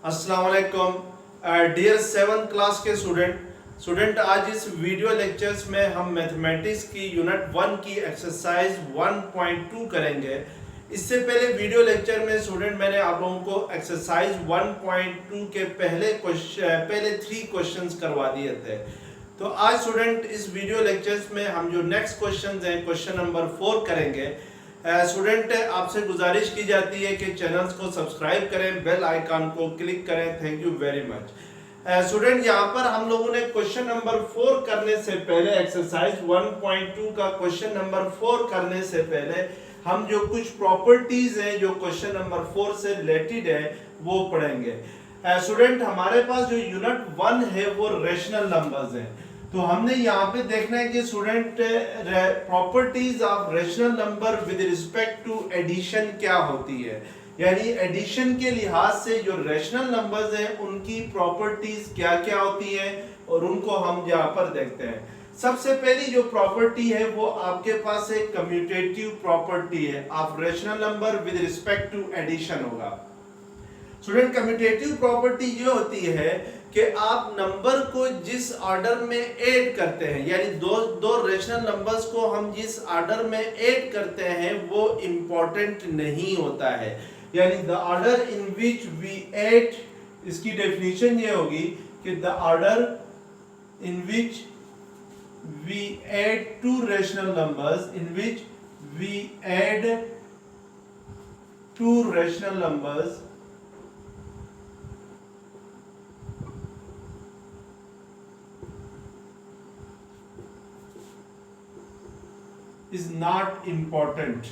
अस्सलाम वालेकुम dear 7th class के स्टूडेंट आज इस वीडियो लेक्चर्स में हम मैथमेटिक्स की यूनिट 1 की एक्सरसाइज 1.2 करेंगे। इससे पहले वीडियो लेक्चर में स्टूडेंट मैंने आप लोगों को एक्सरसाइज 1.2 के पहले 3 क्वेश्चंस करवा दिए थे। तो आज स्टूडेंट इस वीडियो लेक्चर्स में हम जो नेक्स्ट क्वेश्चंस हैं क्वेश्चन नंबर 4 करेंगे। स्टूडेंट आपसे गुजारिश की जाती है कि चैनल्स को सब्सक्राइब करें, बेल आइकन को क्लिक करें। Thank you very much. Student यहाँ पर हम लोगों ने क्वेश्चन नंबर 4 करने से पहले, एक्सरसाइज 1.2 का क्वेश्चन नंबर 4 करने से पहले हम जो कुछ प्रॉपर्टीज हैं जो क्वेश्चन नंबर 4 से रिलेटेड है वो पढ़ेंगे। स्टूडेंट हमारे पास जो यूनिट 1 है वो रेशनल नंबर्स हैं। तो हमने यहाँ पे देखना है कि student properties of rational number with respect to addition क्या होती है, यानी एडिशन के लिहाज से जो रेशनल नंबर्स हैं उनकी प्रॉपर्टीज क्या क्या होती है और उनको हम यहाँ पर देखते हैं। सबसे पहली जो प्रॉपर्टी है वो आपके पास एक कम्यूटेटिव प्रॉपर्टी है of rational number with respect to addition होगा। स्टूडेंट कम्यूटेटिव प्रॉपर्टी ये होती है कि आप नंबर को जिस ऑर्डर में ऐड करते हैं, यानी दो रेशनल नंबर्स को हम जिस ऑर्डर में ऐड करते हैं वो इंपॉर्टेंट नहीं होता है। यानी the order in which we add, इसकी डेफिनेशन ये होगी कि the order in which we add two rational numbers, in which we add two rational numbers is not important।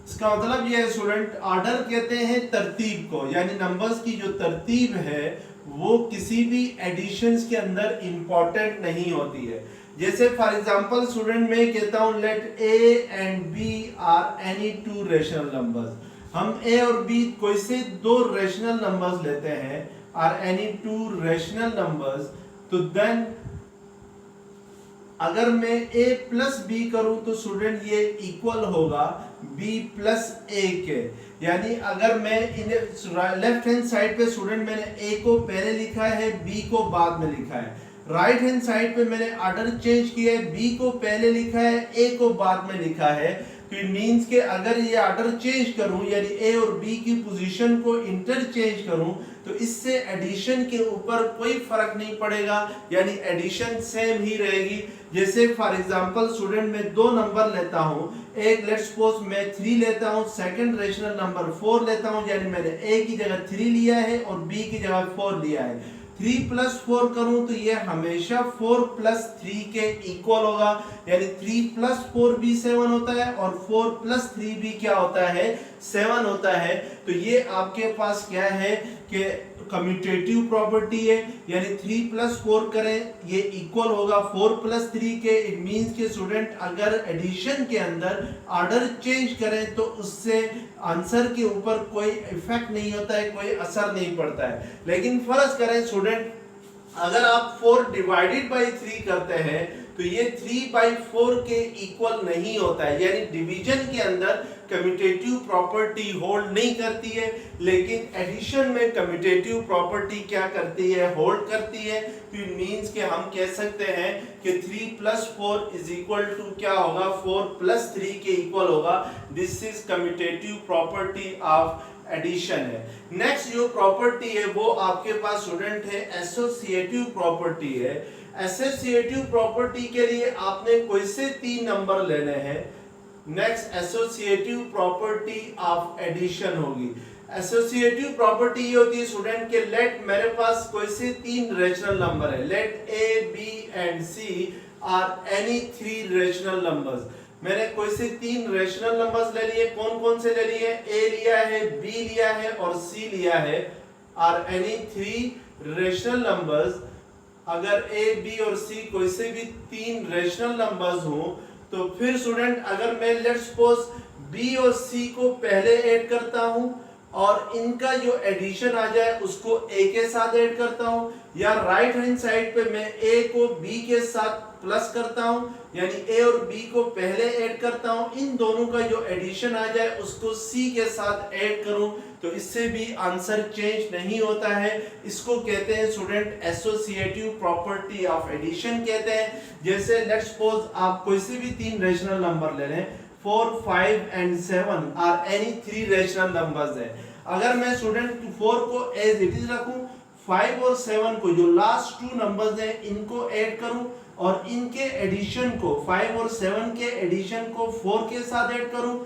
इसका मतलब यह है स्टूडेंट, ऑर्डर कहते हैं तरतीब को, यानी नंबर्स की जो तरतीब है वो किसी भी एडिशंस के अंदर इंपॉर्टेंट नहीं होती है। जैसे फॉर एग्जांपल स्टूडेंट मैं कहता हूं let A and B are any two rational numbers. हम ए और बी कोई से दो रेशनल नंबर्स लेते हैं, are any two rational numbers, तो देन अगर मैं a प्लस बी करूं तो स्टूडेंट ये इक्वल होगा b प्लस a के। यानी अगर मैं लेफ्ट हैंड साइड पे स्टूडेंट मैंने a को पहले लिखा है b को बाद में लिखा है, राइट हैंड साइड पे मैंने ऑर्डर चेंज किया है, b को पहले लिखा है a को बाद में लिखा है। तो इट मींस कि अगर ये ऑर्डर चेंज करूं यानी a और b की पोजीशन को इंटरचेंज करूं तो इससे एडिशन के ऊपर कोई फर्क नहीं पड़ेगा, यानी एडिशन सेम ही रहेगी। जैसे फॉर एग्जांपल स्टूडेंट मैं दो नंबर लेता हूं, एक लेट्स सपोज मैं 3 लेता हूं, सेकंड रेशनल नंबर 4 लेता हूं, यानी मैंने a की जगह 3 लिया है और b की जगह 4 लिया है। 3 प्लस 4 करूं तो ये हमेशा 4 प्लस 3 के इक्वल होगा, यानी 3 प्लस 4 भी 7 होता है और 4 प्लस 3 भी क्या होता है, 7 होता है। तो ये आपके पास क्या है कि कम्यूटेटिव प्रॉपर्टी है, यानी 3 प्लस 4 करें ये इक्वल होगा 4 प्लस 3 के। इट मींस के स्टूडेंट अगर एडिशन के अंदर ऑर्डर चेंज करें तो उससे आंसर के ऊपर कोई इफेक्ट नहीं होता है, कोई असर नहीं पड़ता है। लेकिन फर्ज करें स्टूडेंट अगर आप 4 डिवाइडेड बाई 3 करते हैं तो ये 3/4 के इक्वल नहीं होता है, यानी डिवीजन के अंदर कम्यूटेटिव प्रॉपर्टी होल्ड नहीं करती है, लेकिन एडिशन में कम्यूटेटिव प्रॉपर्टी क्या करती है, होल्ड करती है। तो इट मींस कि हम कह सकते हैं कि 3 प्लस 4 इज इक्वल टू क्या होगा, 4 प्लस 3 के इक्वल होगा। This is commutative property of addition है। नेक्स्ट जो प्रॉपर्टी है वो आपके पास स्टूडेंट है एसोसिएटिव प्रॉपर्टी है। एसोसिएटिव प्रॉपर्टी के लिए आपने कोई से 3 नंबर लेने हैं। Next associative property of addition होगी। एसोसिएटिव प्रॉपर्टी ये होती है स्टूडेंट के लेट मेरे पास कोई से 3 रेशनल नंबर है, let A B and C are any 3 rational numbers. मैंने कोई से 3 रेशनल नंबर्स ले लिए, कौन कौन से ले लिए, ए लिया है, बी लिया है और सी लिया है, आर एनी 3 रेशनल नंबर्स। अगर ए बी और सी कोई से भी 3 रेशनल नंबर्स हो तो फिर स्टूडेंट अगर मैं लेट्स सपोज बी और सी को पहले ऐड करता हूं और इनका जो एडिशन आ जाए उसको ए के साथ ऐड करता हूं, या राइट हैंड साइड पे मैं ए को बी के साथ प्लस करता हूं, यानी ए और बी को पहले ऐड करता हूं, इन दोनों का जो एडिशन आ जाए उसको सी के साथ ऐड करूं, तो इससे भी आंसर चेंज नहीं होता है। इसको कहते हैं student associative property of addition कहते हैं। जैसे लेट्स सपोज आप कोई से भी तीन रेशनल नंबर ले लें, 4, 5 and 7 are any three rational numbers है। अगर मैं स्टूडेंट 4 को एज इट इज रखूं, 5 और 7 को जो लास्ट टू नंबर्स हैं इनको ऐड करूं और इनके एडिशन को 5 और 7 के एडिशन को 4 के साथ ऐड करूं,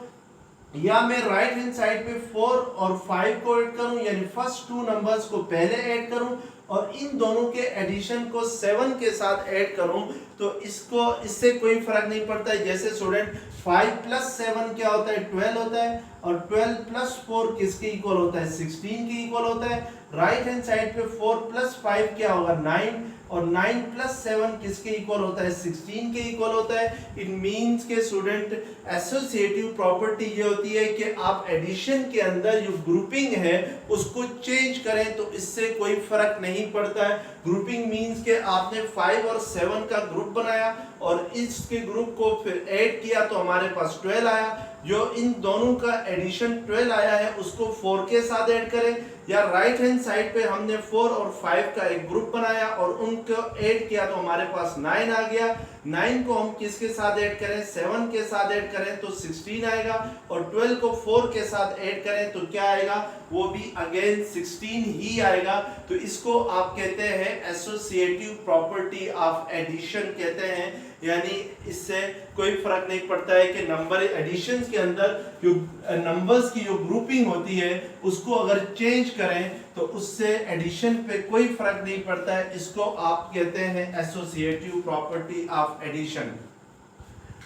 या मैं राइट हैंड साइड पे 4 और 5 को ऐड करूं, यानी फर्स्ट टू नंबर्स को पहले ऐड करूं और इन दोनों के एडिशन को 7 के साथ ऐड करूं, तो इससे कोई फर्क नहीं पड़ता है। जैसे स्टूडेंट 5 प्लस 7 क्या होता है, 12 होता है, और 12 प्लस 4 किसके इक्वल होता है, 16 के इक्वल होता है। राइट हैंड साइड पे 4 प्लस 5 क्या होगा, 9, और 9 प्लस 7 किसके इक्वल होता है, 16 के इक्वल होता है। इट मींस के स्टूडेंट एसोसिएटिव प्रॉपर्टी ये होती है कि आप एडिशन के अंदर जो ग्रुपिंग है उसको चेंज करें तो इससे कोई फर्क नहीं पड़ता है। ग्रुपिंग मींस के आपने 5 और 7 का ग्रुप बनाया और इसके ग्रुप को फिर ऐड किया तो हमारे पास 12 आया। जो इन दोनों का एडिशन 12 आया है उसको 4 के साथ ऐड करें, या राइट हैंड साइड पे हमने 4 और 5 का एक ग्रुप बनाया और उनको ऐड किया तो हमारे पास 9 आ गया। 9 को हम किसके साथ ऐड करें, 7 के साथ ऐड करें तो 16 आएगा, और 12 को 4 के साथ ऐड करें तो क्या आएगा, वो भी अगेन 16 ही आएगा। तो इसको आप कहते हैं एसोसिएटिव प्रॉपर्टी ऑफ एडिशन कहते हैं, यानी इससे कोई फर्क नहीं पड़ता है कि नंबर एडिशन के अंदर जो नंबर्स की जो ग्रुपिंग होती है उसको अगर चेंज करें तो उससे एडिशन पे कोई फर्क नहीं पड़ता है। इसको आप कहते हैं associative property of addition.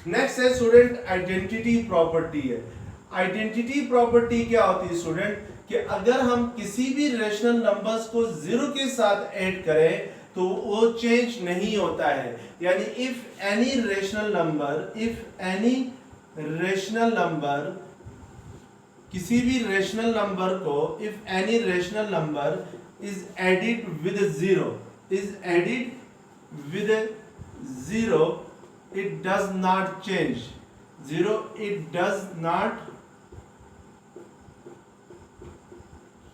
Next है स्टूडेंट आइडेंटिटी प्रॉपर्टी है। आइडेंटिटी प्रॉपर्टी क्या होती है स्टूडेंट, कि अगर हम किसी भी रेशनल नंबर्स को 0 के साथ ऐड करें तो वो चेंज नहीं होता है। यानी इफ एनी रेशनल नंबर किसी भी रेशनल नंबर को if any rational number is added with 0 it does not change, it does not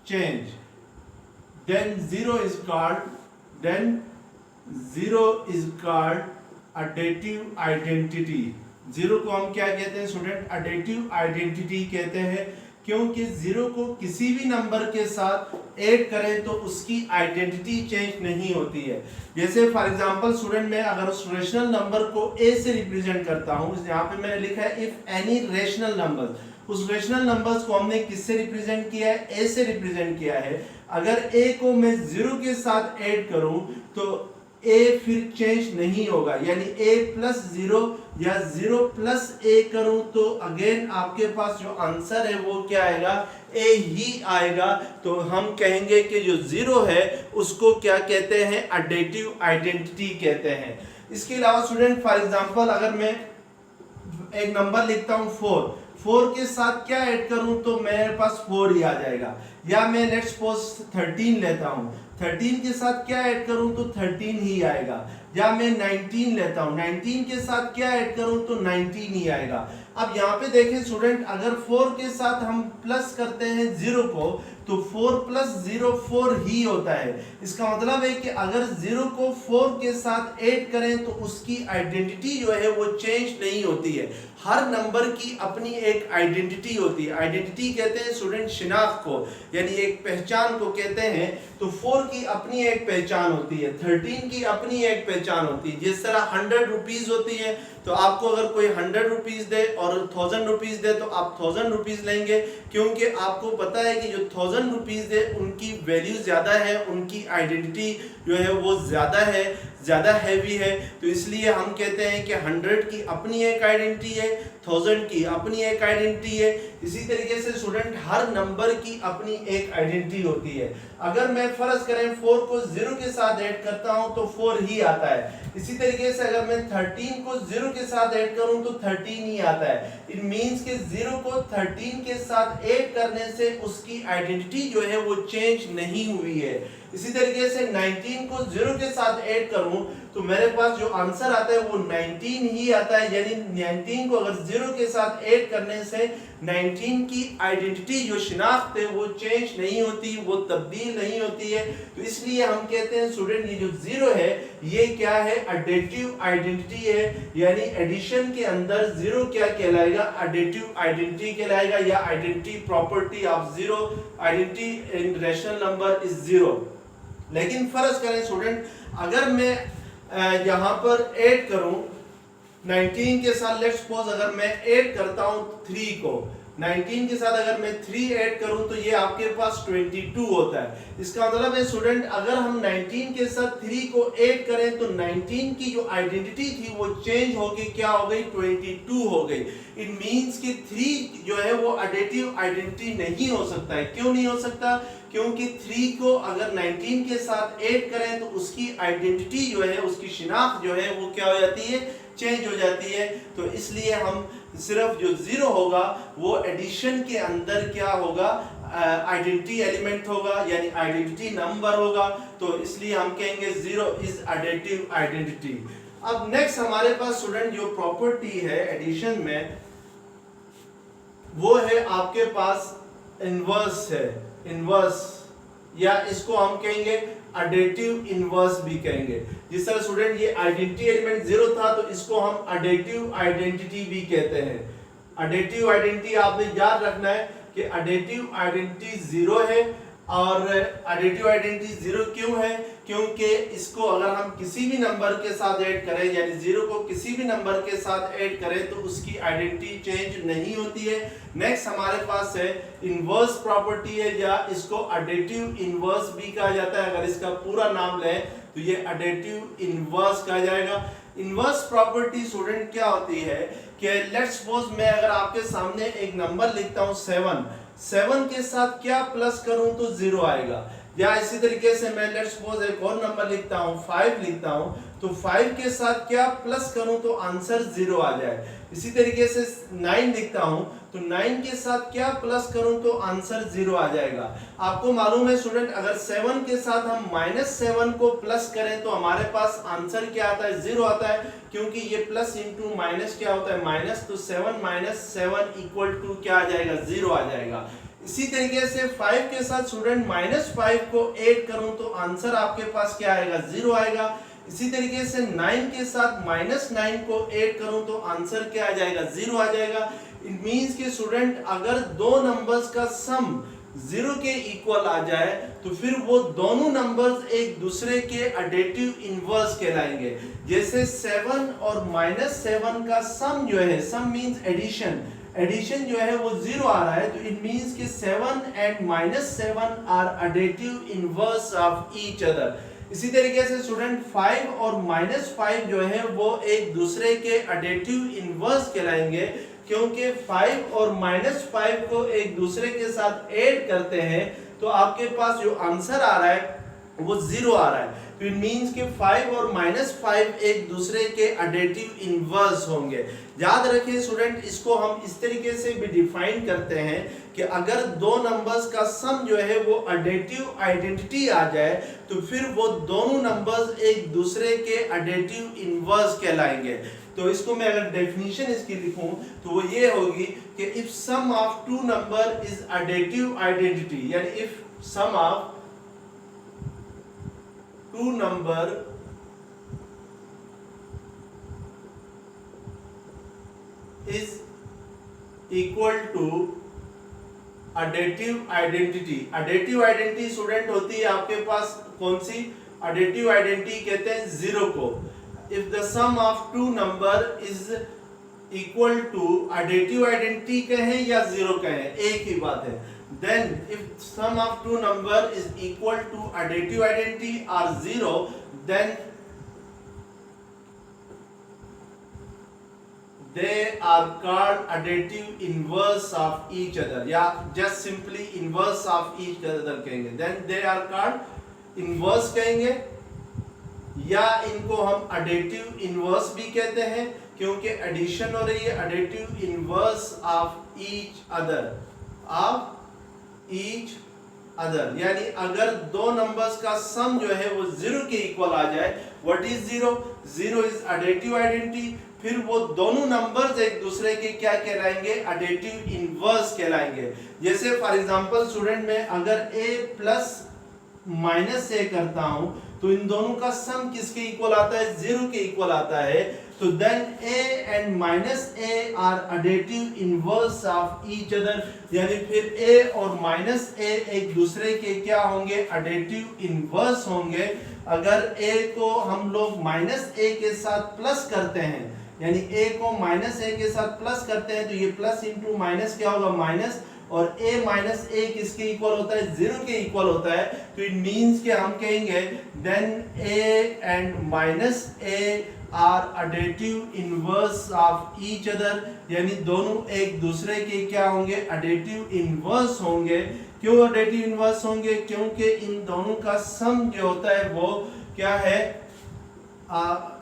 change, then 0 is called additive identity। 0 को हम क्या कहते हैं स्टूडेंट, additive identity कहते हैं, क्योंकि 0 को किसी भी नंबर के साथ ऐड करें तो उसकी आइडेंटिटी चेंज नहीं होती है। जैसे फॉर एग्जांपल स्टूडेंट मैं अगर उस रेशनल नंबर को a से रिप्रेजेंट करता हूं, यहाँ पे मैंने लिखा है इफ एनी रेशनल नंबर, उस रेशनल नंबर्स को हमने किससे रिप्रेजेंट किया है, a से रिप्रेजेंट किया है। अगर a को मैं 0 के साथ ऐड करूं तो a फिर चेंज नहीं होगा, यानी a प्लस 0 या 0 प्लस a करूं तो अगेन आपके पास जो आंसर है वो क्या आएगा, a ही आएगा। तो हम कहेंगे कि जो 0 है उसको क्या कहते हैं, एडिटिव आइडेंटिटी कहते हैं। इसके अलावा स्टूडेंट फॉर एग्जांपल अगर मैं एक नंबर लिखता हूं 4 के साथ क्या ऐड करूं तो मेरे पास 4 ही आ जाएगा, या मैं लेट्स सपोज 13 लेता हूं, 13 के साथ क्या ऐड करूं तो 13 ही आएगा, या मैं 19 लेता हूं, 19 के साथ क्या ऐड करूं तो 19 ही आएगा। अब यहाँ पे देखें स्टूडेंट, अगर 4 के साथ हम प्लस करते हैं 0 को तो 4 प्लस 0 4 ही होता है। इसका मतलब है कि अगर 0 को 4 के साथ ऐड करें तो उसकी आइडेंटिटी जो है वो चेंज नहीं होती है। हर नंबर की अपनी एक आइडेंटिटी होती है। आइडेंटिटी कहते हैं स्टूडेंट शिनाख्त को, यानी एक पहचान को कहते हैं। तो 4 की अपनी एक पहचान होती है, 13 की अपनी एक पहचान होती है। जिस तरह 100 रुपीज होती है, तो आपको अगर कोई 100 रुपीज दे और 1000 रुपीज दे तो आप 1000 रुपीज लेंगे, क्योंकि आपको पता है कि जो 1000 रुपीज दे उनकी वैल्यू ज्यादा है, उनकी आइडेंटिटी जो है वो ज्यादा हैवी है। तो इसलिए हम कहते हैं कि 100 की अपनी एक आइडेंटिटी है, 1000 की अपनी एक आइडेंटिटी है। इसी तरीके से स्टूडेंट हर नंबर की अपनी एक आइडेंटिटी होती है। अगर मैं फर्ज करें 4 को 0 के साथ ऐड करता हूं तो 4 ही आता है। इसी तरीके से अगर मैं 13 को 0 के साथ ऐड करूं तो 13 ही आता है। इट मींस कि 0 को 13 के साथ ऐड करने से उसकी आइडेंटिटी जो है वो चेंज नहीं हुई है। इसी तरीके से 19 को 0 के साथ ऐड करूं तो मेरे पास जो आंसर आता है वो 19 ही आता है। यानी 19 को अगर 0 के साथ ऐड करने से 19 की आइडेंटिटी जो शिनाख्त है वो चेंज नहीं होती, वो तब्दील नहीं होती है। तो इसलिए हम कहते हैं स्टूडेंट ये जो 0 है ये क्या है, एडिटिव आइडेंटिटी है। यानी एडिशन के अंदर 0 क्या कहलाएगा, एडिटिव आइडेंटिटी कहलाएगा, या identity property of 0, identity in rational number is 0। लेकिन फर्ज करें स्टूडेंट, अगर मैं यहाँ पर ऐड करूं 19 के साथ, लेट्स सपोज अगर मैं ऐड करता हूं 3 को, 19 के साथ अगर मैं 3 ऐड करूं तो ये आपके पास 22 होता है। इसका मतलब है स्टूडेंट अगर हम 19 के साथ 3 को ऐड करें तो 19 की जो आइडेंटिटी थी वो चेंज होगी, क्या हो गई, 22 हो गई। इट मींस कि 3 जो है वो एडिटिव आइडेंटिटी नहीं हो सकता है। क्यों नहीं हो सकता, क्योंकि 3 को अगर 19 के साथ ऐड करें तो उसकी आइडेंटिटी जो है, उसकी शिनाख्त जो है वो क्या हो जाती है, चेंज हो जाती है। तो इसलिए हम सिर्फ जो 0 होगा वो एडिशन के अंदर क्या होगा, आइडेंटिटी एलिमेंट होगा, यानी आइडेंटिटी नंबर होगा। तो इसलिए हम कहेंगे 0 इज एडिटिव आइडेंटिटी। अब नेक्स्ट हमारे पास स्टूडेंट जो प्रॉपर्टी है एडिशन में, वो है आपके पास इनवर्स है, इनवर्स, या इसको हम कहेंगे एडिटिव इनवर्स भी कहेंगे। जिस तरह स्टूडेंट ये आइडेंटिटी एलिमेंट 0 था तो इसको हम एडिटिव आइडेंटिटी भी कहते हैं। एडिटिव आइडेंटिटी आपने याद रखना है कि एडिटिव आइडेंटिटी 0 है। और एडिटिव आइडेंटिटी 0 क्यों है, क्योंकि इसको अगर हम किसी भी नंबर के साथ ऐड करें, यानी 0 को किसी भी नंबर के साथ ऐड करें तो उसकी आइडेंटिटी चेंज नहीं होती है। नेक्स्ट हमारे पास है इनवर्स प्रॉपर्टी है, या इसको एडिटिव इनवर्स भी कहा जाता है। अगर इसका पूरा नाम लें तो ये एडिटिव इनवर्स कहा जाएगा। इनवर्स प्रॉपर्टी स्टूडेंट क्या होती है कि लेट्स सपोज मैं अगर आपके सामने एक नंबर लिखता हूं 7 के साथ क्या प्लस करूं तो 0 आएगा। या इसी तरीके से मैं लेट्स सपोज एक और नंबर लिखता हूं 5 लिखता हूं, तो 5 के साथ क्या प्लस करूं तो आंसर 0 आ जाए। इसी तरीके से 9 लिखता हूं तो 9 के साथ क्या प्लस करूं तो आंसर 0 आ जाएगा। आपको मालूम है स्टूडेंट अगर 7 के साथ हम -7 को प्लस करें तो हमारे पास आंसर क्या आता है, 0 आता है, क्योंकि ये प्लस इंटू माइनस क्या होता है, माइनस। तो 7 - 7 इक्वल टू क्या आ जाएगा, 0 आ जाएगा। इसी तरीके से 5 के साथ स्टूडेंट -5 को ऐड करूं तो आंसर आपके पास क्या आएगा, 0 आएगा। इसी तरीके से 9 के साथ -9 को ऐड करूं तो आंसर क्या आ जाएगा, 0 आ जाएगा। इट मींस कि स्टूडेंट अगर दो नंबर्स का सम 0 के इक्वल आ जाए तो फिर वो दोनों नंबर्स एक दूसरे के एडिटिव इनवर्स कहलाएंगे। जैसे 7 और -7 का सम जो है, सम मींस एडिशन, एडिशन जो है वो 0 आ रहा है, तो इट मींस कि 7 and -7 are additive inverse of each other. इसी तरीके से स्टूडेंट 5 और -5 जो है वो एक दूसरे के एडिटिव इनवर्स कहलाएंगे, क्योंकि 5 और -5 को एक दूसरे के साथ ऐड करते हैं तो आपके पास जो आंसर आ रहा है वो 0 आ रहा है। तो इट मींस कि 5 और -5 एक दूसरे के एडिटिव इनवर्स होंगे। याद रखें स्टूडेंट, इसको हम इस तरीके से भी डिफाइन करते हैं कि अगर दो नंबर्स का सम जो है वो एडिटिव आइडेंटिटी आ जाए तो फिर वो दोनों नंबर्स एक दूसरे के एडिटिव इनवर्स कहलाएंगे। तो इसको मैं अगर डेफिनेशन इसकी लिखूं तो वो ये होगी कि if sum of two number is additive identity, यानी if sum of two number is equal to additive identity. Additive identity student होती है आपके पास कौन सी, एडिटिव आइडेंटिटी कहते हैं 0 को। If the sum of two number is equal to additive identity कहें या 0 कहें, एक ही बात है। Then if sum of two number is equal to additive identity or 0, then they are called additive inverse of each other, या just simply inverse of each other कहेंगे। Then they are called inverse कहेंगे, या इनको हम additive inverse भी कहते हैं क्योंकि addition हो रही है, additive inverse of each other, of each other। यानी अगर दो नंबर्स का सम जो है वो 0 के इक्वल आ जाए what is zero? Zero is additive identity. फिर वो दोनों नंबर्स एक दूसरे के क्या कहलाएंगे? एडिटिव इनवर्स कहलाएंगे। जैसे फॉर एग्जांपल स्टूडेंट में अगर a प्लस माइनस ए करता हूं तो इन दोनों का सम किसके इक्वल आता है? जीरो के इक्वल आता है। तो then a and minus a are additive inverse of each other, यानी फिर a और माइनस ए एक दूसरे के क्या होंगे? एडिटिव इनवर्स होंगे। अगर a को हम लोग माइनस ए के साथ प्लस करते हैं, यानी a को माइनस ए के साथ प्लस करते हैं, तो ये प्लस इंटू माइनस क्या होगा? माइनस। और a माइनस ए किसके इक्वल होता है? जीरो के इक्वल होता है। तो इट मींस कि हम कहेंगे then a and minus a are additive inverse of each other, यानी दोनों एक दूसरे के क्या होंगे? एडिटिव इनवर्स होंगे। क्यों एडिटिव इनवर्स होंगे? क्योंकि इन दोनों का सम जो होता है वो क्या है?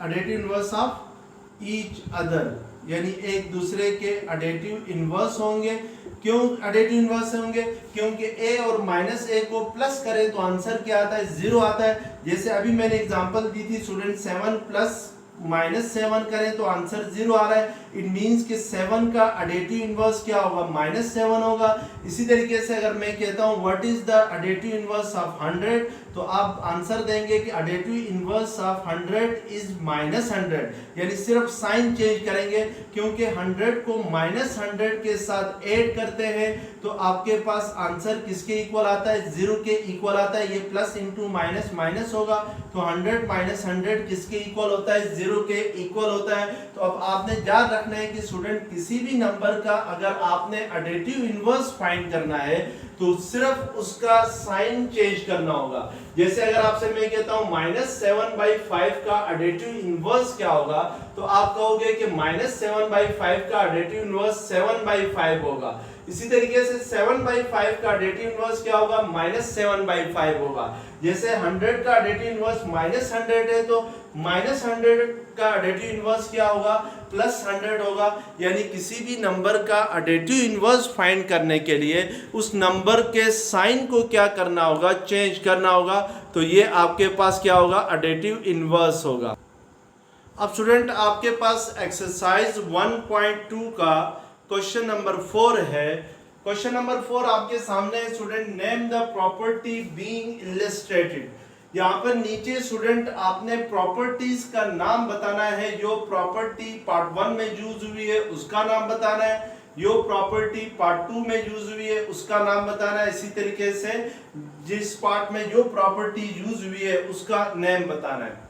Additive inverse of each other, यानी एक दूसरे के एडिटिव इनवर्स होंगे। क्यों एडिटिव इनवर्स होंगे? क्योंकि a और माइनस ए को प्लस करें तो आंसर क्या आता है? जीरो आता है। जैसे अभी मैंने एग्जांपल दी थी स्टूडेंट, 7 प्लस माइनस 7 करें तो आंसर जीरो आ रहा है। इट मींस कि 7 का एडिटिव इनवर्स क्या होगा? माइनस 7 होगा। इसी तरीके से अगर मैं कहता हूं what is the additive inverse of 100, तो आप आंसर देंगे कि additive inverse of 100 is minus 100, यानी सिर्फ साइन चेंज करेंगे। क्योंकि 100 को माइनस 100 के साथ ऐड करते हैं तो आपके पास आंसर किसके इक्वल आता है? जीरो के इक्वल आता है। ये प्लस इंटू माइनस माइनस होगा, तो 100 माइनस 100 किसके इक्वल होता है? जीरो के इक्वल होता है। तो अब आपने याद रखना है कि स्टूडेंट किसी भी नंबर का अगर आपने एडिटिव इनवर्स फाइंड करना है तो सिर्फ उसका साइन चेंज करना होगा। जैसे अगर आपसे मैं कहता हूं -7/5 का एडिटिव इनवर्स क्या होगा, तो आप कहोगे कि -7/5 का एडिटिव इनवर्स 7/5 होगा। इसी तरीके से 7/5 का एडिटिव इनवर्स क्या होगा? -7/5 होगा। जैसे 100 का एडिटिव इनवर्स -100 है तो -100 का एडिटिव इनवर्स क्या होगा? +100 होगा। यानी किसी भी नंबर का एडिटिव इनवर्स फाइंड करने के लिए उस नंबर के साइन को क्या करना होगा? चेंज करना होगा। तो ये आपके पास क्या होगा? एडिटिव इनवर्स होगा। अब स्टूडेंट आपके पास एक्सरसाइज 1.2 का क्वेश्चन नंबर 4 है। क्वेश्चन नंबर 4 आपके सामने है student, name the property being illustrated. यहाँ पर नीचे स्टूडेंट आपने प्रॉपर्टीज का नाम बताना है। जो प्रॉपर्टी पार्ट 1 में यूज हुई है उसका नाम बताना है, जो प्रॉपर्टी पार्ट 2 में यूज हुई है उसका नाम बताना है। इसी तरीके से जिस पार्ट में जो प्रॉपर्टी यूज हुई है उसका नेम बताना है।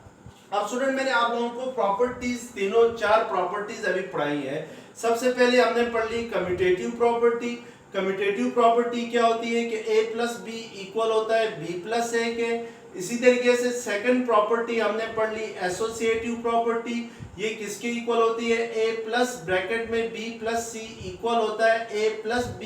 अब स्टूडेंट मैंने आप लोगों को प्रॉपर्टीज तीनों 4 प्रॉपर्टीज अभी पढ़ाई है। सबसे पहले हमने पढ़ ली कम्यूटेटिव प्रॉपर्टी। कम्यूटेटिव प्रॉपर्टी क्या होती है कि a प्लस बी इक्वल होता है b प्लस ए के। इसी तरीके से सेकंड प्रॉपर्टी हमने पढ़ ली एसोसिएटिव प्रॉपर्टी। ये किसके इक्वल होती है? a प्लस ब्रैकेट में b प्लस सी इक्वल होता है a प्लस b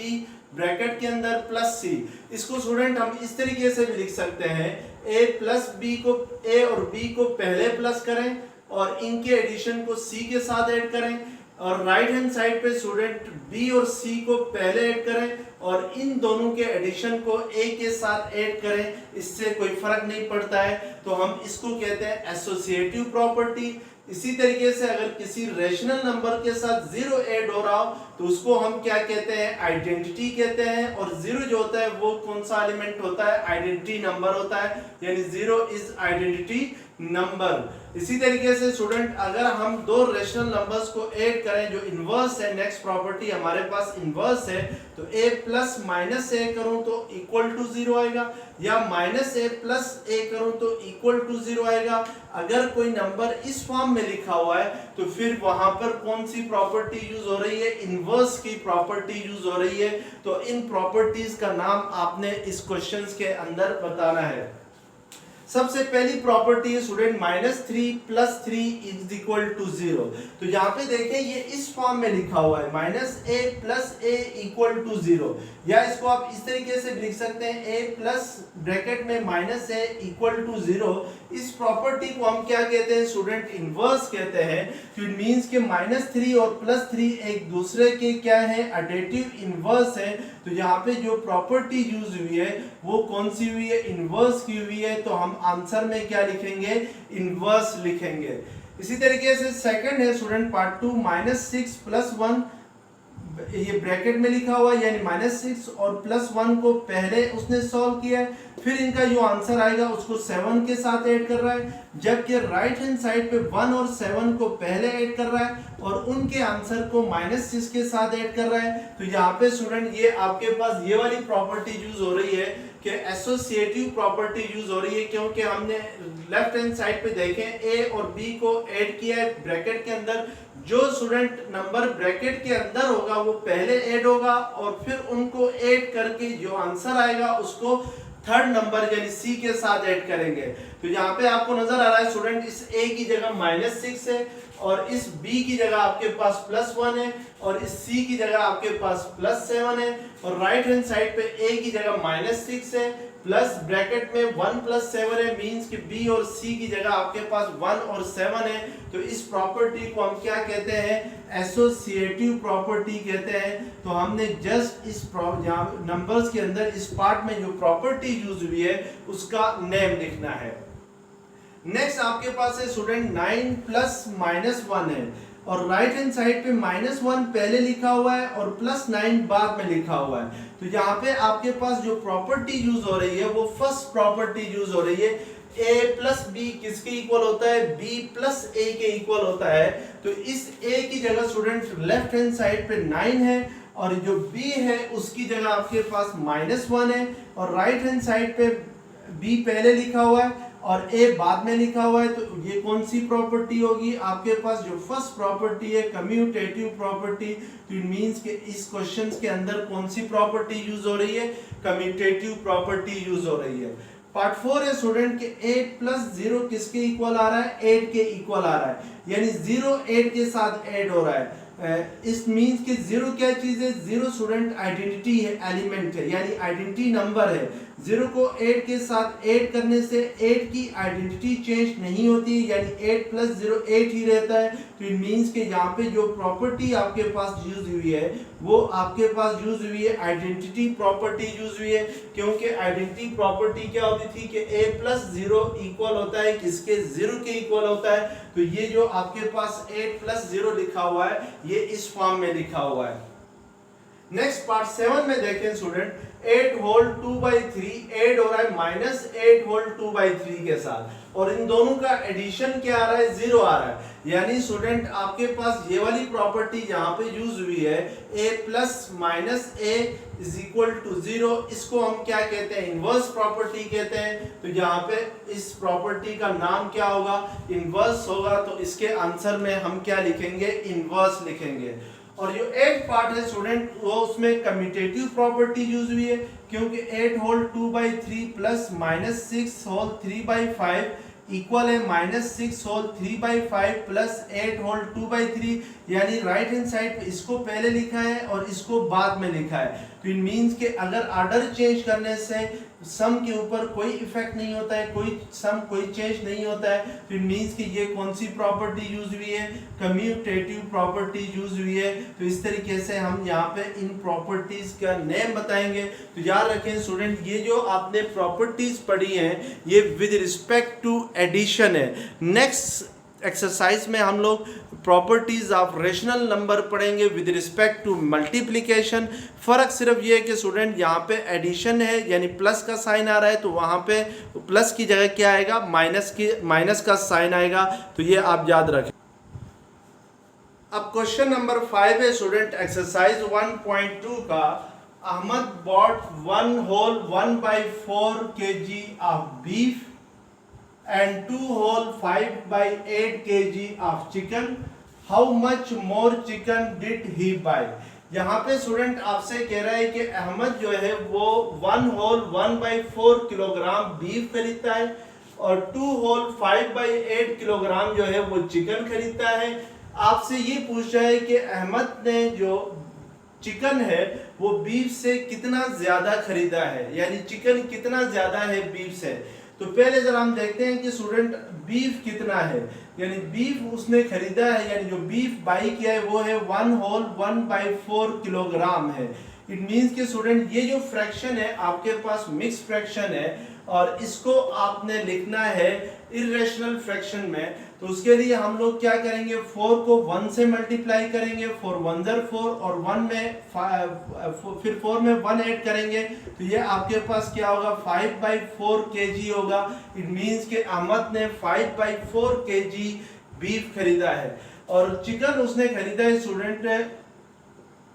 ब्रैकेट के अंदर प्लस सी। इसको स्टूडेंट हम इस तरीके से भी लिख सकते हैं, a प्लस बी को a और b को पहले प्लस करें और इनके एडिशन को c के साथ ऐड करें, और राइट हैंड साइड पे स्टूडेंट b और c को पहले ऐड करें और इन दोनों के एडिशन को a के साथ ऐड करें। इससे कोई फर्क नहीं पड़ता है, तो हम इसको कहते हैं एसोसिएटिव प्रॉपर्टी। इसी तरीके से अगर किसी रेशनल नंबर के साथ जीरो ऐड हो रहा हो तो उसको हम क्या कहते हैं? आइडेंटिटी कहते हैं। और जीरो जो होता है वो कौन सा एलिमेंट होता है? आइडेंटिटी नंबर होता है, यानी जीरो इज आइडेंटिटी नंबर। इसी तरीके से स्टूडेंट अगर हम दो रेशनल नंबर्स को ऐड करें जो इनवर्स है, नेक्स्ट प्रॉपर्टी हमारे पास इनवर्स है, तो a प्लस माइनस ए करूं तो इक्वल टू 0 आएगा, या माइनस ए प्लस ए करूं तो इक्वल टू 0 आएगा। अगर कोई नंबर इस फॉर्म में लिखा हुआ है तो फिर वहां पर कौन सी प्रॉपर्टी यूज हो रही है? इनवर्स की प्रॉपर्टी यूज हो रही है। तो इन प्रॉपर्टीज का नाम आपने इस क्वेश्चंस के अंदर बताना है। सबसे पहली प्रॉपर्टी है student -3 plus 3 is equal to 0। तो यहाँ पे देखें ये इस फॉर्म में लिखा हुआ है -a plus a equal to 0, या इसको आप इस तरीके से लिख सकते हैं a प्लस ब्रैकेट में -a इक्वल टू 0। इस प्रॉपर्टी को हम क्या कहते हैं स्टूडेंट? इनवर्स कहते हैं। तो इट मींस कि -3 और +3 एक दूसरे के क्या है? एडिटिव इनवर्स है। तो यहाँ पे जो प्रॉपर्टी यूज हुई है वो कौन सी हुई है? इनवर्स की हुई है। तो हम हम आंसर में क्या लिखेंगे, इनवर्स लिखेंगे। इसी तरीके से सेकंड है स्टूडेंट पार्ट 2, -6 + 1, ये ब्रैकेट में लिखा हुआ है यानी -6 और +1 को पहले उसने सॉल्व किया है, फिर इनका जो आंसर आएगा उसको 7 के साथ ऐड कर रहा है, जबकि राइट हैंड साइड पे 1 और 7 को पहले ऐड कर रहा है और उनके आंसर को -6 के साथ ऐड कर रहा है। तो यहाँ पे स्टूडेंट ये आपके पास ये वाली प्रॉपर्टी यूज हो रही है कि एसोसिएटिव प्रॉपर्टी यूज हो रही है, क्योंकि हमने लेफ्ट हैंड साइड पे देखें ए और बी को ऐड किया है ब्रैकेट के अंदर, जो स्टूडेंट नंबर ब्रैकेट के अंदर होगा वो पहले ऐड होगा और फिर उनको ऐड करके जो आंसर आएगा उसको थर्ड नंबर यानी सी के साथ ऐड करेंगे। तो यहाँ पे आपको नजर आ रहा है स्टूडेंट इस ए की जगह -6 है और इस बी की जगह आपके पास +1 है और इस सी की जगह आपके पास +7 है और राइट हैंड साइड पे ए की जगह -6 है प्लस ब्रैकेट में 1 + 7 है, मींस कि बी और सी की जगह आपके पास 1 और 7 है। तो इस प्रॉपर्टी को हम क्या कहते हैं, एसोसिएटिव प्रॉपर्टी कहते हैं। तो हमने जस्ट इस नंबर्स के अंदर इस पार्ट में जो प्रॉपर्टी यूज हुई है उसका नेम लिखना है। नेक्स्ट आपके पास है स्टूडेंट 9 + -1 है और राइट हैंड साइड पे -1 पहले लिखा हुआ है और +9 बाद में लिखा हुआ है। तो यहाँ पे आपके पास जो प्रॉपर्टी यूज हो रही है वो फर्स्ट प्रॉपर्टी यूज हो रही है, a + b किसके इक्वल होता है, b + a के इक्वल होता है। तो इस a की जगह स्टूडेंट लेफ्ट हैंड साइड पे 9 है और जो b है उसकी जगह आपके पास -1 है और राइट हैंड साइड पे b पहले लिखा हुआ है और a बाद में लिखा हुआ है। तो ये कौन सी प्रॉपर्टी होगी, आपके पास जो फर्स्ट प्रॉपर्टी है कम्यूटेटिव प्रॉपर्टी। तो इट मींस कि इस क्वेश्चंस के अंदर कौन सी प्रॉपर्टी यूज हो रही है, कम्यूटेटिव प्रॉपर्टी यूज हो रही है। पार्ट 4 है स्टूडेंट के 8 + 0 किसके इक्वल आ रहा है, 8 के इक्वल आ रहा है, यानी 0 8 के साथ ऐड हो रहा है। इस मींस के 0 क्या चीज है, 0 स्टूडेंट आइडेंटिटी है, एलिमेंट है, यानी आइडेंटिटी नंबर है। 0 को 8 के साथ ऐड करने से 8 की आइडेंटिटी चेंज नहीं होती, यानी 8 + 0 8 ही रहता है। तो इट मींस के यहाँ पे जो प्रॉपर्टी आपके पास यूज हुई है वो आपके पास यूज हुई है आइडेंटिटी प्रॉपर्टी यूज हुई है, क्योंकि आइडेंटिटी प्रॉपर्टी क्या होती थी कि a + 0 इक्वल होता है किसके, 0 के इक्वल होता है। तो ये जो आपके पास 8 + 0 लिखा हुआ है ये इस फॉर्म में लिखा हुआ है। नेक्स्ट पार्ट 7 में देखें स्टूडेंट 8 होल 2/3 ऐड हो रहा है -8 होल 2/3 के साथ और इन दोनों का एडिशन क्या आ रहा है, 0 आ रहा है। यानी स्टूडेंट आपके पास ये वाली प्रॉपर्टी यहाँ पे यूज हुई है a + -a = 0, इसको हम क्या कहते हैं, इनवर्स प्रॉपर्टी कहते हैं। तो यहाँ पे इस प्रॉपर्टी का नाम क्या होगा, इनवर्स होगा। तो इसके आंसर में हम क्या लिखेंगे, इनवर्स लिखेंगे। और जो 8 पार्ट है स्टूडेंट वो उसमें कम्यूटेटिव प्रॉपर्टी यूज हुई है, क्योंकि 8 होल 2/3 + -6 होल 3/5 इक्वल है -6 होल 3/5 + 8 होल 2/3, यानी राइट हैंड साइड पे इसको पहले लिखा है और इसको बाद में लिखा है। तो इट मींस कि अगर ऑर्डर चेंज करने से सम के ऊपर कोई इफेक्ट नहीं होता है, कोई चेंज नहीं होता है। तो इट मींस कि ये कौन सी प्रॉपर्टी यूज हुई है, कम्यूटेटिव प्रॉपर्टी यूज हुई है। तो इस तरीके से हम यहाँ पे इन प्रॉपर्टीज का नेम बताएंगे। तो याद रखें स्टूडेंट ये जो आपने प्रॉपर्टीज पढ़ी हैं ये विद रिस्पेक्ट टू एडिशन है। नेक्स्ट एक्सरसाइज में हम लोग प्रॉपर्टीज ऑफ रेशनल नंबर पढ़ेंगे विद रिस्पेक्ट टू मल्टीप्लिकेशन। फर्क सिर्फ ये है कि स्टूडेंट यहाँ पे एडिशन है यानी प्लस का साइन आ रहा है, तो वहाँ पे प्लस की जगह क्या आएगा, माइनस का साइन आएगा। तो ये आप याद रखें। अब क्वेश्चन नंबर 5 है स्टूडेंट एक्सरसाइज 1.2 का। Ahmad bought 1 whole 1/4 kg of beef and 2 whole 5/8 kg of chicken. How much more chicken did he buy? यहाँ पे स्टूडेंट आपसे कह रहा है कि अहमद जो है वो 1 होल 1/4 किलोग्राम बीफ खरीदता है और 2 होल 5/8 किलोग्राम जो है वो चिकन खरीदता है। आपसे ये पूछ रहा है कि अहमद ने जो चिकन है वो बीफ से कितना ज्यादा खरीदा है, यानी चिकन कितना ज्यादा है बीफ से। तो पहले जरा हम देखते हैं कि स्टूडेंट बीफ कितना है, यानी बीफ उसने खरीदा है, यानी जो बीफ बाई किया है वो है 1 होल 1/4 किलोग्राम है। इट मींस कि स्टूडेंट ये जो फ्रैक्शन है आपके पास मिक्स फ्रैक्शन है और इसको आपने लिखना है इरेशनल फ्रैक्शन में। तो उसके लिए हम लोग क्या करेंगे, 4 को 1 से मल्टीप्लाई करेंगे, 4 1 ज़र 4 और 1 में फिर 4 में 1 ऐड करेंगे तो ये आपके पास क्या होगा 5/4 kg होगा। इट मींस कि अहमद ने 5/4 kg बीफ खरीदा है। और चिकन उसने खरीदा है स्टूडेंट,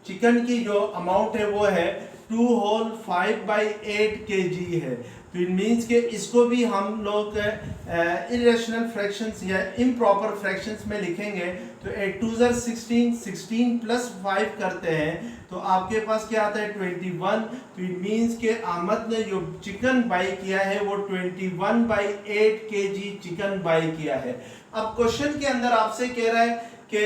चिकन की जो अमाउंट है वो है 2 होल 5/8 kg है। तो इट मींस कि इसको भी हम लोग इरेशनल फ्रैक्शंस या इम्प्रॉपर फ्रैक्शंस में लिखेंगे। तो 8 2 ज़र 16, 16 प्लस 5 करते हैं तो आपके पास क्या आता है 21। तो इट मींस कि अहमद ने जो चिकन बाई किया है वो 21/8 kg चिकन बाई किया है। अब क्वेश्चन के अंदर आपसे कह रहा है कि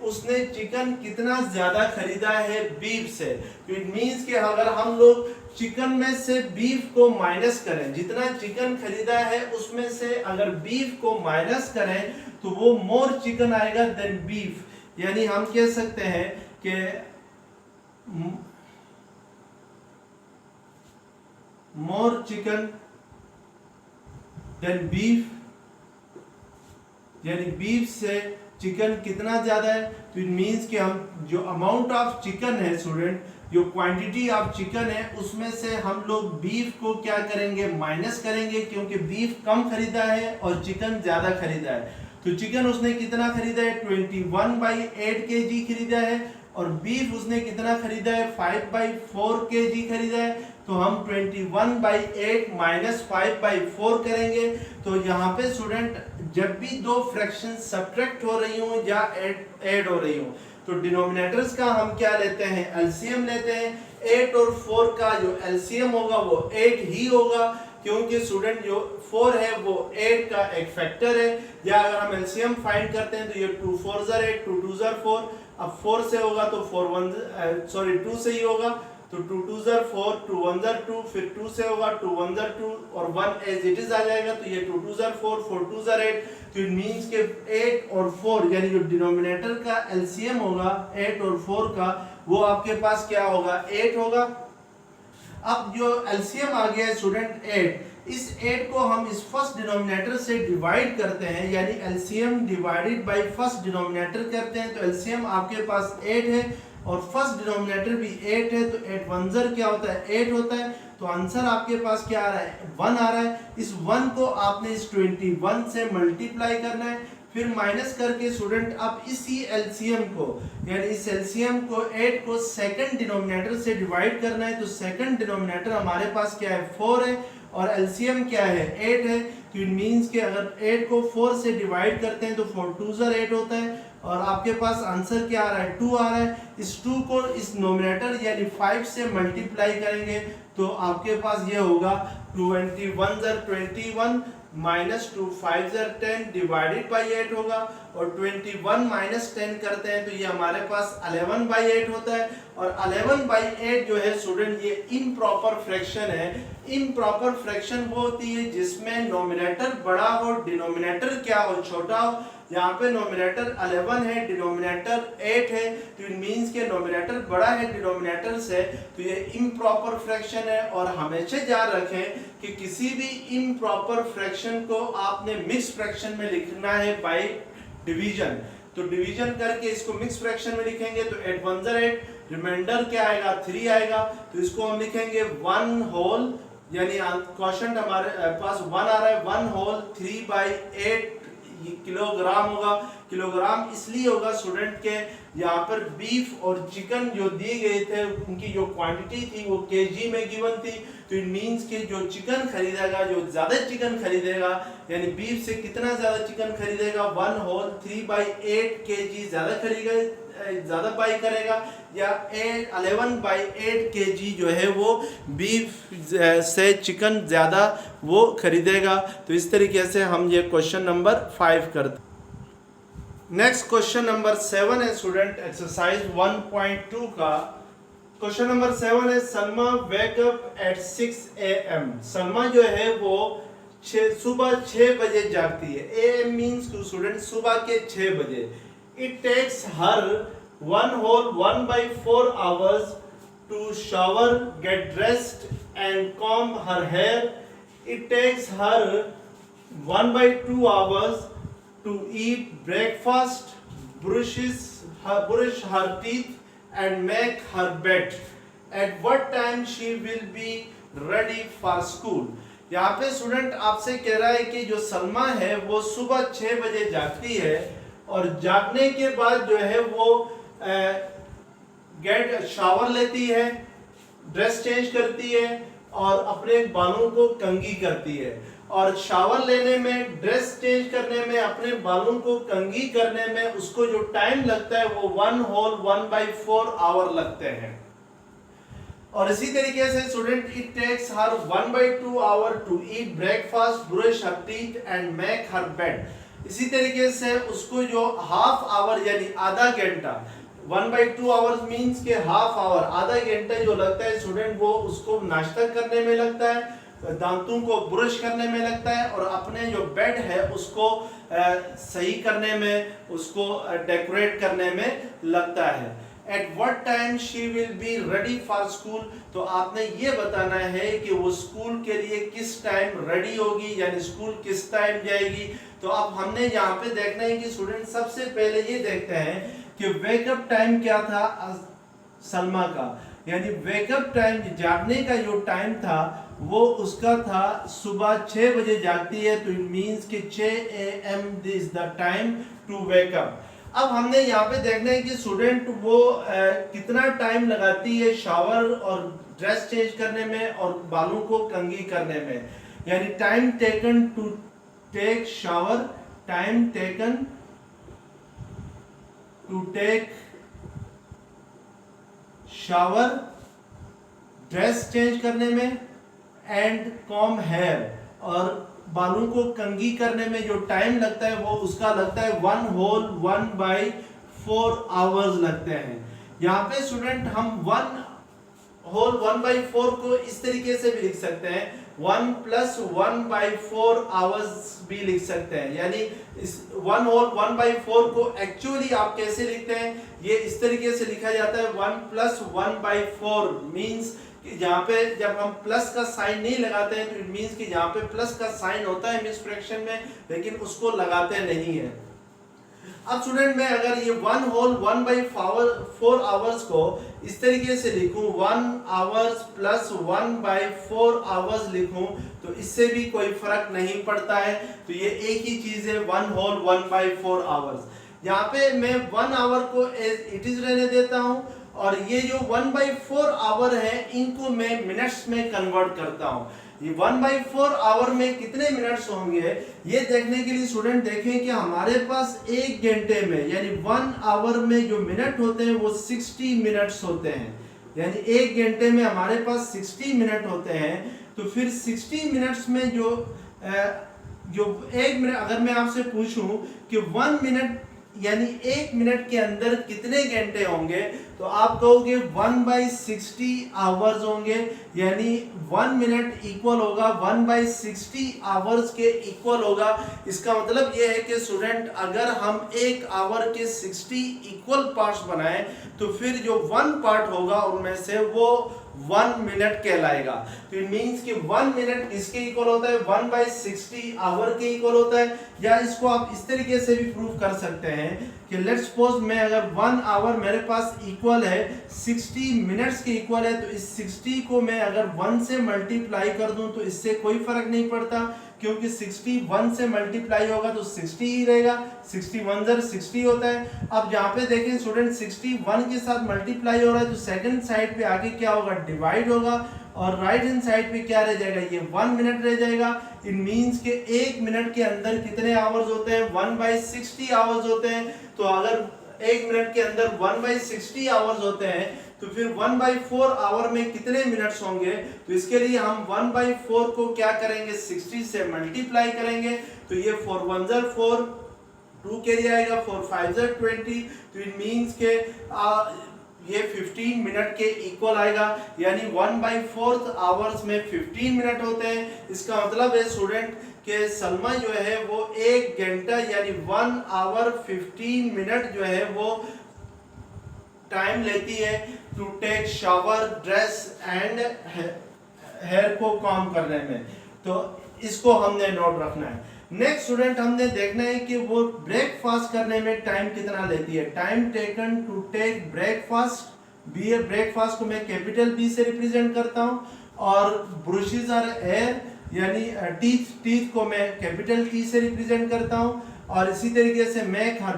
उसने चिकन कितना ज्यादा खरीदा है बीफ से। तो इट मींस कि अगर हम लोग चिकन में से बीफ को माइनस करें, जितना चिकन खरीदा है उसमें से अगर बीफ को माइनस करें तो वो मोर चिकन आएगा देन बीफ। यानी हम कह सकते हैं कि मोर चिकन देन बीफ, यानी बीफ से चिकन कितना ज्यादा है। तो इट मींस कि हम जो अमाउंट ऑफ चिकन है स्टूडेंट, जो क्वांटिटी ऑफ चिकन है उसमें से हम लोग बीफ को क्या करेंगे माइनस करेंगे, क्योंकि बीफ कम खरीदा है और चिकन ज्यादा खरीदा है। तो चिकन उसने कितना खरीदा है 21/8 kg खरीदा है और बीफ उसने कितना खरीदा है 5/4 kg खरीदा है। तो हम 21/8 माइनस 5/4 करेंगे। तो यहाँ पे स्टूडेंट जब भी दो फ्रैक्शन सब्ट्रैक्ट हो रही हो या ऐड हो रही हो तो डिनोमिनेटर्स का हम क्या लेते हैं एलसीएम लेते हैं। 8 और 4 का जो एलसीएम होगा वो 8 ही होगा, क्योंकि स्टूडेंट जो 4 है वो 8 का एक फैक्टर है। या अगर हम एलसीएम फाइंड करते हैं तो ये 2 4 ज़र 8, 2 2 ज़र 4। अब 4 से होगा तो 2 से ही होगा तो 2 2 ज़र 4, 2 1 ज़र 2, फिर 2 से होगा 2 1 ज़र 2 और 1 एज इट इज आ जाएगा। तो ये 2 2 ज़र 4, 4 2 ज़र 8। तो इट मींस के 8 और 4 यानी जो डिनोमिनेटर का एलसीएम होगा 8 और 4 का वो आपके पास क्या होगा 8 होगा। अब जो एलसीएम आ गया है स्टूडेंट 8, इस 8 को हम इस फर्स्ट डिनोमिनेटर से डिवाइड करते हैं, यानी LCM divided by first denominator करते हैं। तो एलसीएम आपके पास 8 है और फर्स्ट डिनोमिनेटर भी 8 है। तो 8 1 ज़र क्या होता है 8 होता है। तो आंसर आपके पास क्या आ रहा है 1 आ रहा है। इस 1 को आपने इस 21 से मल्टीप्लाई करना है, फिर माइनस करके स्टूडेंट अब इसी एलसीएम को यानी इस एलसीएम को 8 को सेकंड डिनोमिनेटर से डिवाइड करना है। तो सेकंड डिनोमिनेटर हमारे पास क्या है 4 है और एलसीएम क्या है 8 है। तो इट मींस कि अगर 8 को 4 से डिवाइड करते हैं तो 4 2 ज़र 8 होता है और आपके पास आंसर क्या आ रहा है 2 आ रहा है। इस 2 को इस नोमिनेटर यानी 5 से मल्टीप्लाई करेंगे तो आपके पास ये होगा 21 ज़र 21 माइनस 2 5 ज़र 10 डिवाइडेड बाई 8 होगा और 21 माइनस 10 करते हैं तो ये हमारे पास 11/8 होता है। और 11/8 जो है स्टूडेंट ये इम्प्रॉपर फ्रैक्शन है। इम्प्रॉपर फ्रैक्शन वो होती है जिसमें नोमिनेटर बड़ा हो डिनोमिनेटर क्या हो छोटा हो। यहाँ पे नोमिनेटर 11 है डिनोमिनेटर 8 है। तो इट मींस के नोमिनेटर बड़ा है डिनोमिनेटर से, तो ये इम्प्रॉपर फ्रैक्शन है। और हमेशा याद रखें कि किसी भी इम्प्रॉपर फ्रैक्शन को आपने मिक्स फ्रैक्शन में लिखना है बाय डिवीजन। तो डिवीजन करके इसको मिक्स फ्रैक्शन में लिखेंगे तो 8 1 ज़र 8, रिमाइंडर क्या आएगा 3 आएगा। तो इसको हम लिखेंगे 1 होल यानी क्वोशंट हमारे पास 1 आ रहा है 1 होल 3/8 किलोग्राम होगा। किलोग्राम इसलिए होगा स्टूडेंट के यहाँ पर बीफ और चिकन जो दिए गए थे उनकी जो क्वांटिटी थी वो केजी में गिवन थी। तो इट मींस के जो चिकन खरीदेगा जो ज्यादा चिकन खरीदेगा यानी बीफ से कितना ज्यादा चिकन खरीदेगा 1 होल 3/8 kg ज्यादा खरीदेगा ज्यादा बाई करेगा या 11/8 kg जो है वो बीफ से चिकन ज्यादा वो खरीदेगा। तो इस तरीके से हम ये क्वेश्चन नंबर 5 करते। नेक्स्ट क्वेश्चन नंबर 7 है स्टूडेंट एक्सरसाइज 1.2 का। क्वेश्चन नंबर 7 है Salma wake up at 6 AM। Salma जो है वो सुबह 6 बजे जागती है। AM मींस टू स्टूडेंट सुबह के 6 बजे। It takes her 1 whole 1/4 hours to shower, get dressed and comb her hair. it takes her 1/2 hours to eat breakfast, brush her teeth and make her bed. At what time she will be ready for school? यहाँ पे student आपसे कह रहा है कि जो सलमा है वो सुबह 6 बजे जागती है और जागने के बाद जो है वो गेट शावर लेती है, ड्रेस चेंज करती है और अपने बालों को कंघी करती है। और शावर लेने में, ड्रेस चेंज करने में, अपने बालों को कंघी करने में उसको जो टाइम लगता है वो 1/4 आवर लगते हैं। और इसी तरीके से student it takes her 1/2 hour to eat breakfast, brush her teeth and make her bed. इसी तरीके से उसको जो हाफ आवर यानी आधा घंटा, 1/2 आवर्स मीन्स के हाफ आवर, आधा घंटा जो लगता है स्टूडेंट वो उसको नाश्ता करने में लगता है, दांतों को ब्रश करने में लगता है और अपने जो बेड है उसको सही करने में, उसको डेकोरेट करने में लगता है। At what time she will be ready for school? तो आपने ये बताना है कि वो स्कूल के लिए किस टाइम रेडी होगी, यानी स्कूल किस टाइम जाएगी। तो अब हमने यहाँ पे देखना है कि स्टूडेंट सबसे पहले ये देखते हैं कि वेकअप टाइम क्या था सलमा का, यानी वेकअप टाइम, जागने का जो टाइम था वो उसका था सुबह 6 बजे जागती है, तो इट मीन्स कि 6 AM is the time to wake up. अब हमने यहाँ पे देखना है कि स्टूडेंट वो कितना टाइम लगाती है शावर और ड्रेस चेंज करने में और बालों को कंघी करने में, यानी time taken to take shower, time taken to take shower, dress change करने में एंड कॉम हेयर, और बालों को कंघी करने में जो टाइम लगता है वो उसका लगता है 1/4 आवर्स लगते हैं। यहाँ पे स्टूडेंट हम 1/4 को इस तरीके से भी लिख सकते हैं, 1 + 1/4 आवर्स भी लिख सकते हैं। यानी इस 1/4 को एक्चुअली आप कैसे लिखते हैं, ये इस तरीके से लिखा जाता है 1 + 1/4 मीन्स कि जहाँ पे जब हम प्लस का साइन नहीं लगाते हैं तो इट मींस कि जहाँ पे प्लस का साइन होता है मिक्स फ्रैक्शन में, लेकिन उसको लगाते नहीं है। अब स्टूडेंट मैं अगर ये 1/4 आवर्स को इस तरीके से लिखूं, 1 आवर्स + 1/4 आवर्स लिखूं तो इससे भी कोई फर्क नहीं पड़ता है, तो ये एक ही चीज है 1/4 आवर्स। यहाँ पे मैं 1 आवर को एज इट इज रहने देता हूँ और ये जो 1/4 आवर है इनको मैं मिनट्स में कन्वर्ट करता हूँ। ये 1/4 आवर में कितने मिनट्स होंगे ये देखने के लिए स्टूडेंट देखें कि हमारे पास एक घंटे में यानी 1 आवर में जो मिनट होते हैं वो 60 मिनट्स होते हैं, यानी एक घंटे में हमारे पास 60 मिनट होते हैं। तो फिर 60 मिनट्स में जो एक मिनट, अगर मैं आपसे पूछूं कि 1 मिनट यानी एक मिनट के अंदर कितने घंटे होंगे, तो आप कहोगे 1/60 आवर्स होंगे, यानी 1 मिनट इक्वल होगा 1/60 आवर्स के इक्वल होगा। इसका मतलब यह है कि स्टूडेंट अगर हम एक आवर के 60 इक्वल पार्ट्स बनाएं तो फिर जो 1 पार्ट होगा उनमें से वो 1 मिनट कहलाएगा। तो इट मींस कि 1 मिनट किसके इक्वल होता है, 1/60 आवर के इक्वल होता है। या इसको आप इस तरीके से भी प्रूव कर सकते हैं कि लेट्स सपोज मैं अगर 1 आवर मेरे पास इक्वल है 60 मिनट्स के इक्वल है, तो इस 60 को मैं अगर 1 से मल्टीप्लाई कर दूं तो इससे कोई फर्क नहीं पड़ता, क्योंकि 60 1 से मल्टीप्लाई होगा तो 60 ही रहेगा, 60 1 ज़र 60 होता है। अब जहाँ पे देखें स्टूडेंट 60 1 के साथ मल्टीप्लाई हो रहा है तो सेकंड साइड पे आगे क्या होगा, डिवाइड होगा, और राइट हैंड साइड पे क्या रह जाएगा, ये 1 मिनट रह जाएगा। इट मींस के एक मिनट के अंदर कितने आवर्स होते हैं, 1/60 आवर्स होते हैं। तो अगर एक मिनट के अंदर 1/60 आवर्स होते हैं तो फिर 1/4 आवर में कितने मिनट्स होंगे, तो इसके लिए हम 1/4 को क्या करेंगे, 60 से मल्टीप्लाई करेंगे। तो ये 4 1 ज़र 4, 2 कैरी आएगा, 4 5 ज़र 20, तो इट मींस के ये 15 मिनट के इक्वल आएगा, यानी 1/4 आवर्स में 15 मिनट होते हैं। इसका मतलब है स्टूडेंट के सलमा जो है वो एक घंटा यानी 1 आवर 15 मिनट जो है वो टाइम लेती है to take shower, dress and hair को कॉम्ब करने में। तो इसको हमने नोट रखना है। नेक्स्ट स्टूडेंट हमने देखना है कि वो ब्रेकफास्ट करने में टाइम कितना लेती है। Time taken to take breakfast, B breakfast को मैं कैपिटल बी से रिप्रेजेंट करता हूँ, और ब्रुशेस आर एयर यानी टीथ को मैं कैपिटल टी से रिप्रेजेंट करता हूँ। और इसी तरीके से मेक हर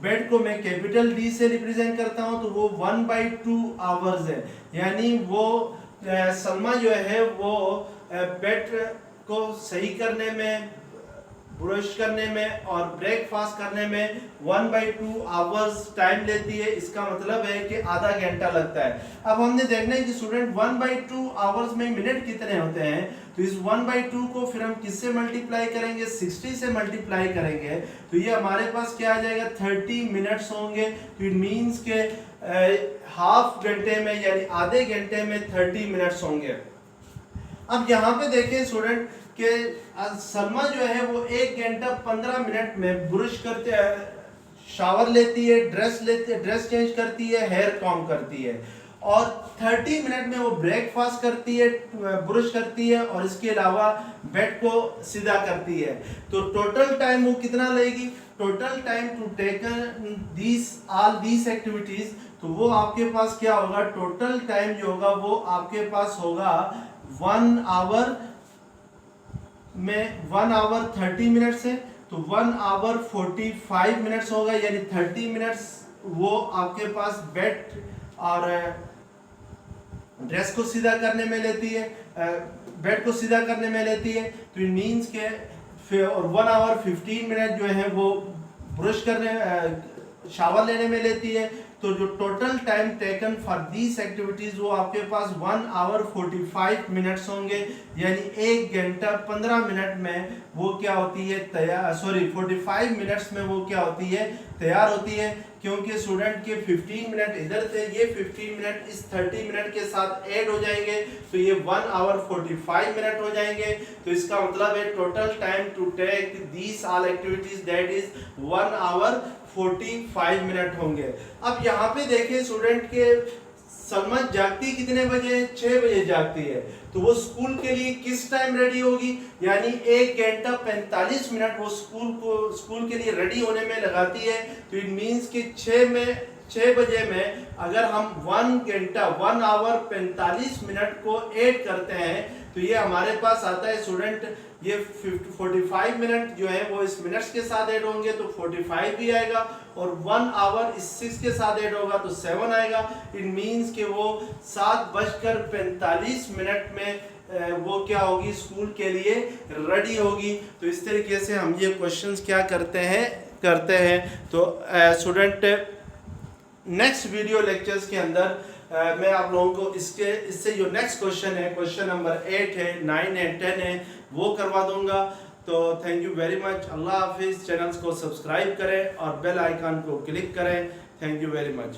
बेड को मैं कैपिटल डी से रिप्रेजेंट करता हूँ, तो वो 1/2 आवर्स है। यानी वो सलमा जो है वो बेड को सही करने में, ब्रश करने में और ब्रेकफास्ट करने में 1/2 आवर्स टाइम लेती है। इसका मतलब है कि आधा घंटा लगता है। अब हमने देखना है कि स्टूडेंट 1/2 आवर्स में मिनट कितने होते हैं, तो इस 1/2 को फिर हम किससे मल्टीप्लाई करेंगे, 60 से मल्टीप्लाई करेंगे, तो ये हमारे पास क्या आ जाएगा, 30 मिनट्स होंगे। तो इट मीन्स के हाफ घंटे में यानी आधे घंटे में 30 मिनट्स होंगे। अब यहाँ पे देखें स्टूडेंट कि सलमा जो है वो 1 घंटा 15 मिनट में ब्रश करते शावर लेती है, ड्रेस चेंज करती है, हेयर कॉम करती है, और 30 मिनट में वो ब्रेकफास्ट करती है, ब्रश करती है, और इसके अलावा बेड को सीधा करती है। तो टोटल टाइम वो कितना लेगी, total time to taken all these activities, तो वो आपके पास क्या होगा, टोटल टाइम जो होगा वो आपके पास होगा 1 आवर में 1 आवर 30 मिनट्स है, तो 1 आवर 45 मिनट्स होगा। यानी 30 मिनट्स वो आपके पास बेड और ड्रेस को सीधा करने में लेती है, बेड को सीधा करने में लेती है। तो इट मीन्स के फिर, और 1 आवर 15 मिनट जो है वो ब्रश करने शावर लेने में लेती है। तो जो total time taken for these activities वो आपके पास 1 आवर 45 मिनट्स होंगे। यानी 1 घंटा 15 मिनट में वो क्या होती है, तैयार, सॉरी 45 मिनट्स में वो क्या होती है, तैयार होती है। क्योंकि स्टूडेंट के 15 मिनट इधर थे, ये 15 मिनट इस 30 मिनट के साथ ऐड हो जाएंगे, तो ये 1 आवर 45 मिनट हो जाएंगे। तो इसका मतलब है total time to take these all activities that is 1 hour 45 minute होंगे। अब यहाँ पे देखें स्टूडेंट के सलमा जागती कितने बजे, 6 बजे जागती है, तो वो स्कूल के लिए किस टाइम रेडी होगी, यानी 1 घंटा 45 मिनट वो स्कूल के लिए रेडी होने में लगाती है। तो इट मीन्स कि 6 बजे में अगर हम 1 आवर 45 मिनट को ऐड करते हैं, तो ये हमारे पास आता है स्टूडेंट, ये 45 मिनट जो है वो इस मिनट्स के साथ ऐड होंगे तो 45 भी आएगा, और 1 आवर इस 6 के साथ ऐड होगा तो 7 आएगा। इट मीन्स कि वो 7:45 मिनट में वो क्या होगी, स्कूल के लिए रेडी होगी। तो इस तरीके से हम ये क्वेश्चंस क्या करते हैं। तो स्टूडेंट नेक्स्ट वीडियो लेक्चर्स के अंदर मैं आप लोगों को इससे जो नेक्स्ट क्वेश्चन है, क्वेश्चन नंबर 8 है, 9 है, 10 है, वो करवा दूंगा। तो थैंक यू वेरी मच। अल्लाह हाफिज़। चैनल्स को सब्सक्राइब करें और बेल आइकन को क्लिक करें। Thank you very much.